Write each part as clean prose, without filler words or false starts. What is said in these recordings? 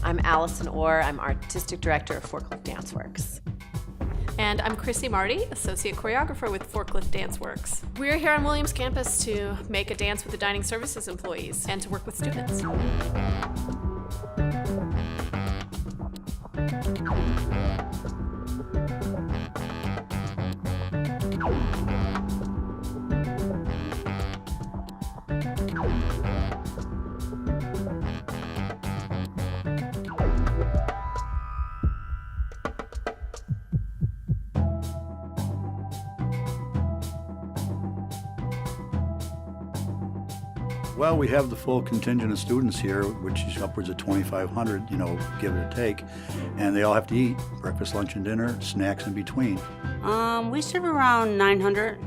I'm Allison Orr. I'm Artistic Director of Forlift Danceworks. And I'm Chrissy Marty, Associate Choreographer with Forlift Danceworks. We're here on Williams campus to make a dance with the dining services employees and to work with students. Well, we have the full contingent of students here, which is upwards of 2,500, give or take, and they all have to eat breakfast, lunch, and dinner, snacks in between. We serve around 900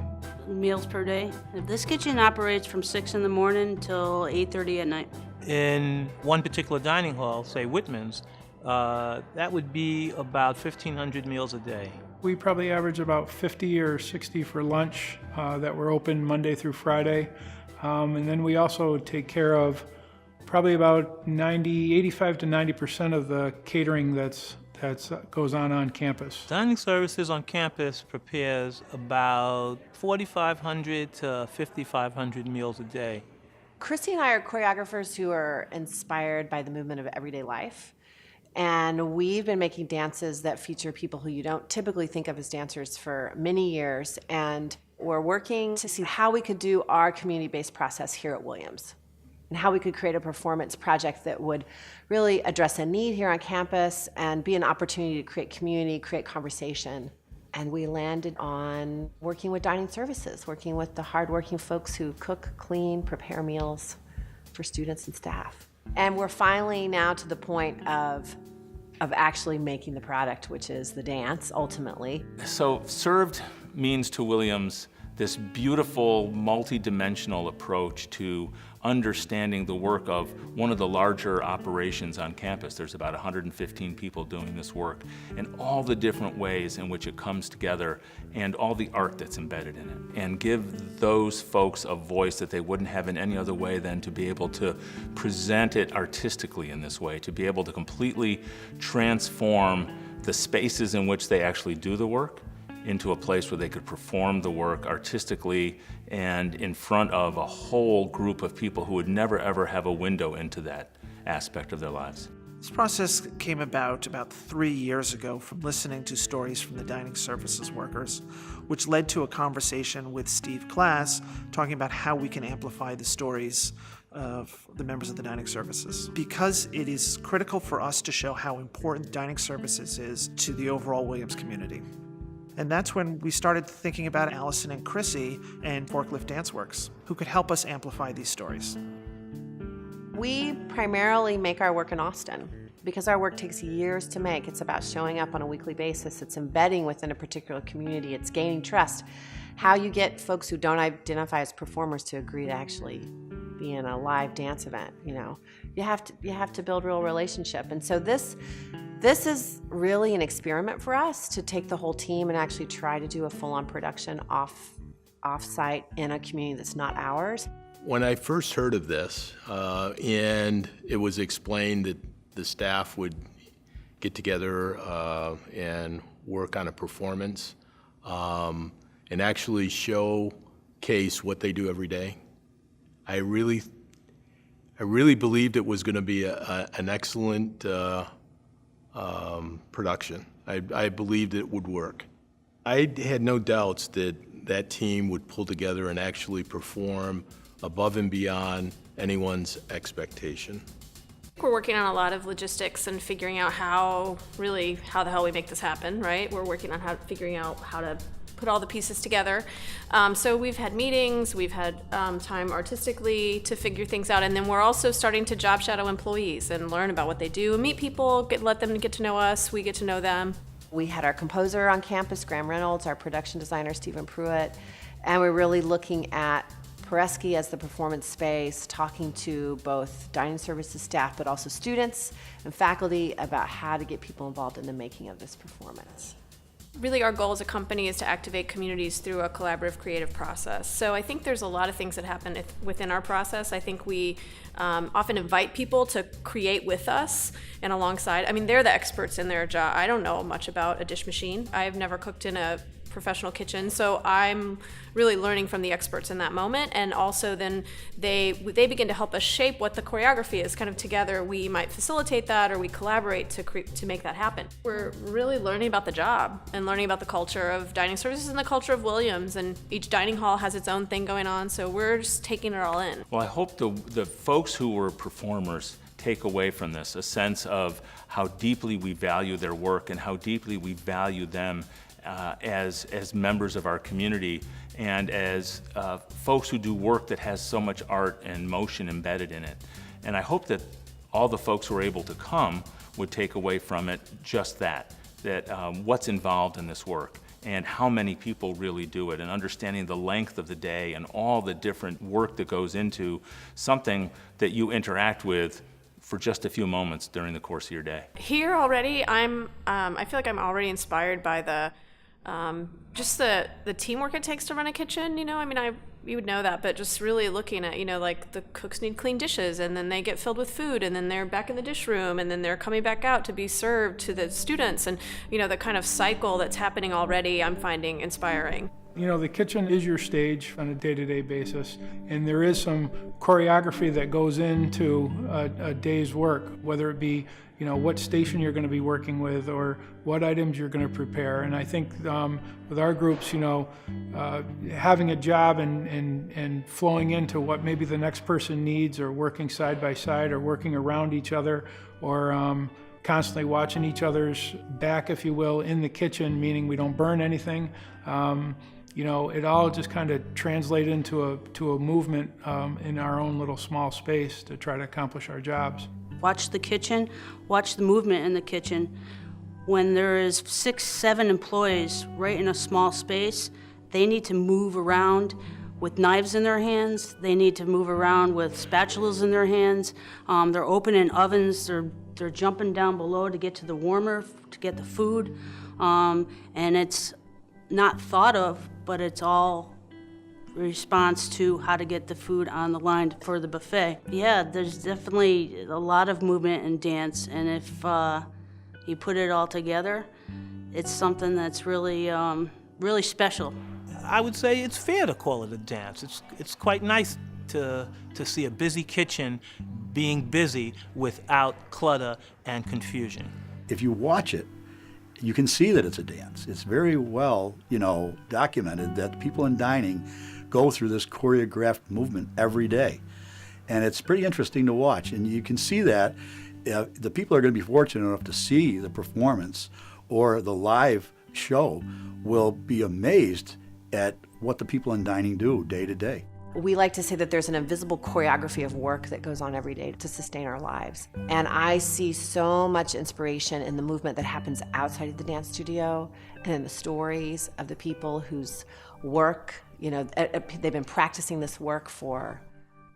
meals per day. This kitchen operates from 6 in the morning till 8:30 at night. In one particular dining hall, say Whitman's, that would be about 1,500 meals a day. We probably average about 50 or 60 for lunch that we're open Monday through Friday. And then we also take care of probably about 85 to 90% of the catering that goes on campus. Dining services on campus prepares about 4,500 to 5,500 meals a day. Chrissy and I are choreographers who are inspired by the movement of everyday life. And we've been making dances that feature people who you don't typically think of as dancers for many years. And we're working to see how we could do our community-based process here at Williams and how we could create a performance project that would really address a need here on campus and be an opportunity to create community, create conversation. And we landed on working with dining services, working with the hardworking folks who cook, clean, prepare meals for students and staff. And we're finally now to the point of actually making the product, which is the dance, ultimately. So served means to Williams this beautiful, multi-dimensional approach to understanding the work of one of the larger operations on campus. There's about 115 people doing this work, and all the different ways in which it comes together and all the art that's embedded in it, and give those folks a voice that they wouldn't have in any other way than to be able to present it artistically in this way, to be able to completely transform the spaces in which they actually do the work into a place where they could perform the work artistically and in front of a whole group of people who would never ever have a window into that aspect of their lives. This process came about 3 years ago from listening to stories from the dining services workers, which led to a conversation with Steve Klass talking about how we can amplify the stories of the members of the dining services. Because it is critical for us to show how important dining services is to the overall Williams community. And that's when we started thinking about Allison and Chrissy and Forlift Danceworks, who could help us amplify these stories. We primarily make our work in Austin because our work takes years to make. It's about showing up on a weekly basis. It's embedding within a particular community. It's gaining trust. How you get folks who don't identify as performers to agree to actually be in a live dance event, you have to build real relationship. And so this is really an experiment for us to take the whole team and actually try to do a full-on production off-site in a community that's not ours. When I first heard of this, and it was explained that the staff would get together and work on a performance and actually showcase what they do every day, I really believed it was going to be an excellent production. I believed it would work. I had no doubts that team would pull together and actually perform above and beyond anyone's expectation. We're working on a lot of logistics and figuring out how the hell we make this happen, right? We're working on figuring out how to put all the pieces together. So we've had meetings, we've had time artistically to figure things out, and then we're also starting to job shadow employees and learn about what they do, and meet people, let them get to know us, we get to know them. We had our composer on campus, Graham Reynolds, our production designer, Stephen Pruitt, and we're really looking at Pereski as the performance space, talking to both dining services staff, but also students and faculty about how to get people involved in the making of this performance. Really, our goal as a company is to activate communities through a collaborative creative process. So I think there's a lot of things that happen within our process. I think we often invite people to create with us and alongside. I mean, they're the experts in their job. I don't know much about a dish machine. I've never cooked in a professional kitchen, so I'm really learning from the experts in that moment, and also then they begin to help us shape what the choreography is. Kind of together we might facilitate that, or we collaborate to make that happen. We're really learning about the job and learning about the culture of dining services and the culture of Williams, and each dining hall has its own thing going on, so we're just taking it all in. Well, I hope the folks who were performers take away from this a sense of how deeply we value their work and how deeply we value them as members of our community and as folks who do work that has so much art and motion embedded in it. And I hope that all the folks who are able to come would take away from it just that what's involved in this work and how many people really do it, and understanding the length of the day and all the different work that goes into something that you interact with for just a few moments during the course of your day. Here already, I feel like I'm already inspired by just the teamwork it takes to run a kitchen. You know, I mean, you would know that, but just really looking at, you know, like the cooks need clean dishes, and then they get filled with food, and then they're back in the dish room, and then they're coming back out to be served to the students, and you know, the kind of cycle that's happening already, I'm finding inspiring. You know, the kitchen is your stage on a day-to-day basis, and there is some choreography that goes into a day's work, whether it be, you know, what station you're going to be working with or what items you're going to prepare. And I think with our groups, you know, having a job and flowing into what maybe the next person needs, or working side by side, or working around each other, or constantly watching each other's back, if you will, in the kitchen, meaning we don't burn anything. You know, it all just kind of translates into a movement in our own little small space to try to accomplish our jobs. Watch the kitchen, watch the movement in the kitchen. When there is 6, 7 employees right in a small space, they need to move around with knives in their hands. They need to move around with spatulas in their hands. They're opening ovens. They're jumping down below to get to the warmer, to get the food. And it's not thought of, but it's all response to how to get the food on the line for the buffet. Yeah, there's definitely a lot of movement in dance, and if you put it all together, it's something that's really, really special. I would say it's fair to call it a dance. It's quite nice to see a busy kitchen being busy without clutter and confusion. If you watch it, you can see that it's a dance. It's very well, you know, documented that people in dining go through this choreographed movement every day. And it's pretty interesting to watch. And you can see that the people are going to be fortunate enough to see the performance or the live show will be amazed at what the people in dining do day to day. We like to say that there's an invisible choreography of work that goes on every day to sustain our lives. And I see so much inspiration in the movement that happens outside of the dance studio and in the stories of the people whose work, you know, they've been practicing this work for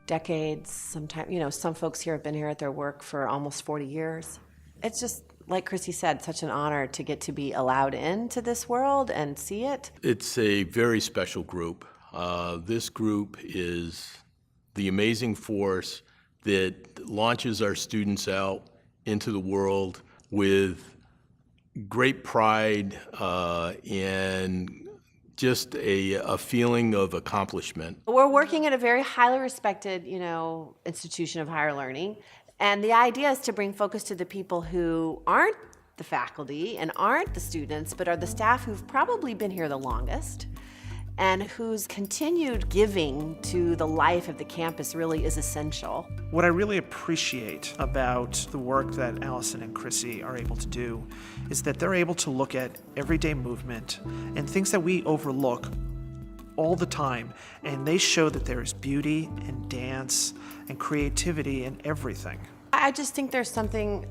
decades. Sometimes, you know, some folks here have been here at their work for almost 40 years. It's just, like Chrissy said, such an honor to get to be allowed into this world and see it. It's a very special group. This group is the amazing force that launches our students out into the world with great pride and just a feeling of accomplishment. We're working at a very highly respected, you know, institution of higher learning, and the idea is to bring focus to the people who aren't the faculty and aren't the students, but are the staff who've probably been here the longest, and whose continued giving to the life of the campus really is essential. What I really appreciate about the work that Allison and Chrissy are able to do is that they're able to look at everyday movement and things that we overlook all the time, and they show that there is beauty and dance and creativity in everything. I just think there's something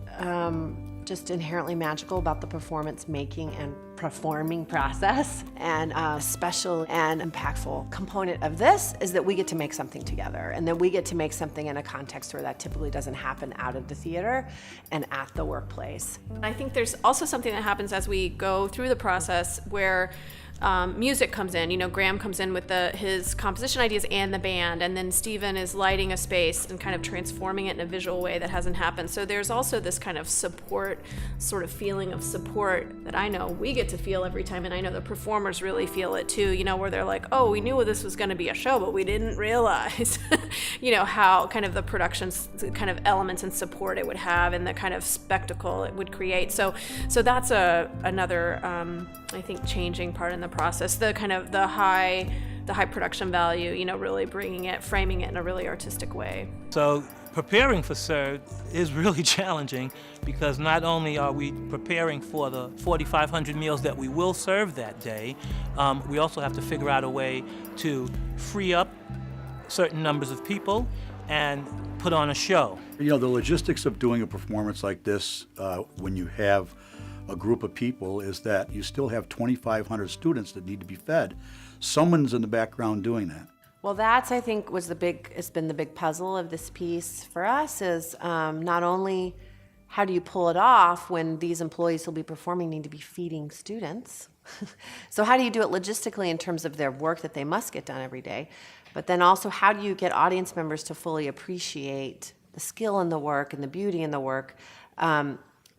just inherently magical about the performance making and performing process. And a special and impactful component of this is that we get to make something together, and that we get to make something in a context where that typically doesn't happen out of the theater and at the workplace. I think there's also something that happens as we go through the process where music comes in. You know, Graham comes in with his composition ideas and the band, and then Stephen is lighting a space and kind of transforming it in a visual way that hasn't happened. So there's also this kind of support, sort of feeling of support that I know we get to feel every time, and I know the performers really feel it too, you know, where they're like, oh, we knew this was going to be a show, but we didn't realize, you know, how kind of the production's kind of elements and support it would have and the kind of spectacle it would create. So that's another, I think, changing part in the process, the kind of the high production value, you know, really framing it in a really artistic way. So preparing for CERD is really challenging, because not only are we preparing for the 4,500 meals that we will serve that day, we also have to figure out a way to free up certain numbers of people and put on a show. You know, the logistics of doing a performance like this, when you have a group of people, is that you still have 2,500 students that need to be fed. Someone's in the background doing that. Well, that's, I think, has been the big puzzle of this piece for us, is not only how do you pull it off when these employees who'll be performing need to be feeding students. So how do you do it logistically in terms of their work that they must get done every day? But then also, how do you get audience members to fully appreciate the skill in the work and the beauty in the work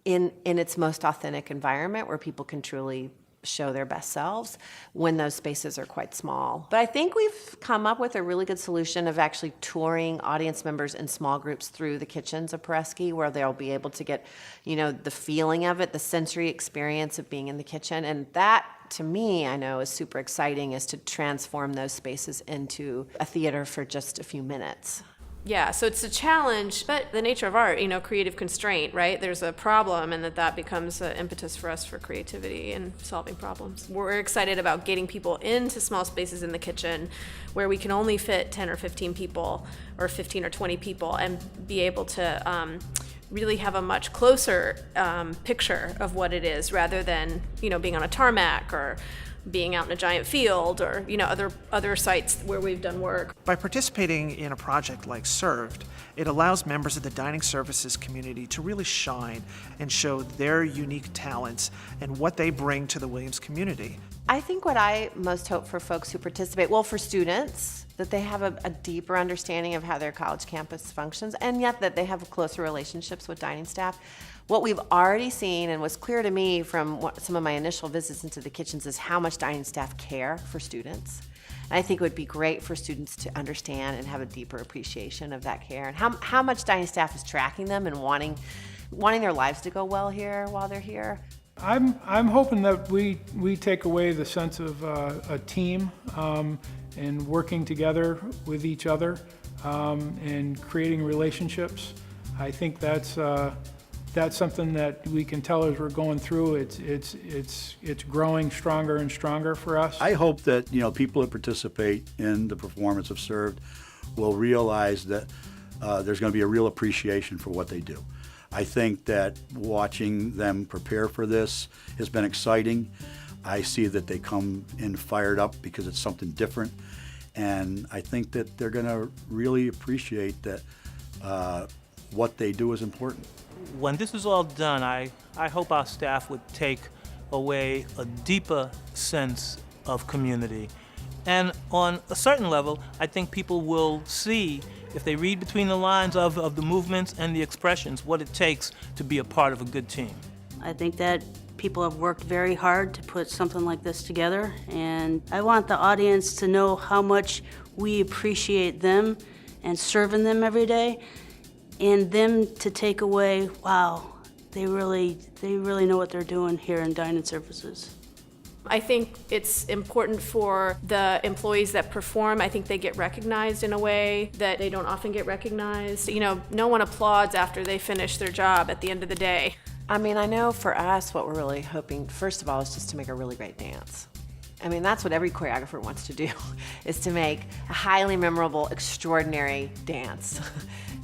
in its most authentic environment where people can truly show their best selves when those spaces are quite small. But I think we've come up with a really good solution of actually touring audience members in small groups through the kitchens of Paresky, where they'll be able to get, you know, the feeling of it, the sensory experience of being in the kitchen. And that, to me, I know is super exciting, is to transform those spaces into a theater for just a few minutes. Yeah, so it's a challenge, but the nature of art, you know, creative constraint, right? There's a problem, and that becomes an impetus for us for creativity and solving problems. We're excited about getting people into small spaces in the kitchen where we can only fit 10 or 15 people, or 15 or 20 people, and be able to really have a much closer picture of what it is, rather than, you know, being on a tarmac or being out in a giant field, or, you know, other sites where we've done work. By participating in a project like Served, it allows members of the dining services community to really shine and show their unique talents and what they bring to the Williams community. I think what I most hope for folks who participate, well, for students, that they have a deeper understanding of how their college campus functions, and yet that they have closer relationships with dining staff. What we've already seen, and was clear to me from some of my initial visits into the kitchens, is how much dining staff care for students. And I think it would be great for students to understand and have a deeper appreciation of that care, and how much dining staff is tracking them and wanting their lives to go well here while they're here. I'm hoping that we take away the sense of a team and working together with each other and creating relationships. I think that's something that we can tell as we're going through. It's growing stronger and stronger for us. I hope that, you know, people that participate in the performance of Served will realize that there's going to be a real appreciation for what they do. I think that watching them prepare for this has been exciting. I see that they come in fired up because it's something different, and I think that they're going to really appreciate that what they do is important. When this is all done, I hope our staff would take away a deeper sense of community. And on a certain level, I think people will see, if they read between the lines of the movements and the expressions, what it takes to be a part of a good team. I think that people have worked very hard to put something like this together, and I want the audience to know how much we appreciate them and serving them every day, and them to take away, wow, they really know what they're doing here in Dining Services. I think it's important for the employees that perform. I think they get recognized in a way that they don't often get recognized. You know, no one applauds after they finish their job at the end of the day. I mean, I know for us, what we're really hoping, first of all, is just to make a really great dance. I mean, that's what every choreographer wants to do, is to make a highly memorable, extraordinary dance.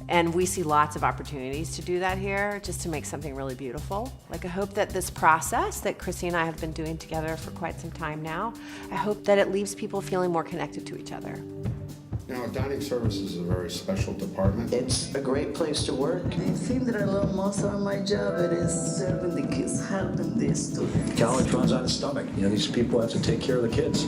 And we see lots of opportunities to do that here, just to make something really beautiful. Like, I hope that this process that Chrissy and I have been doing together for quite some time now, I hope that it leaves people feeling more connected to each other. Now, dining services is a very special department. It's a great place to work. The thing that I love most about my job it is serving the kids, helping the students. College runs on its stomach. You know, these people have to take care of the kids.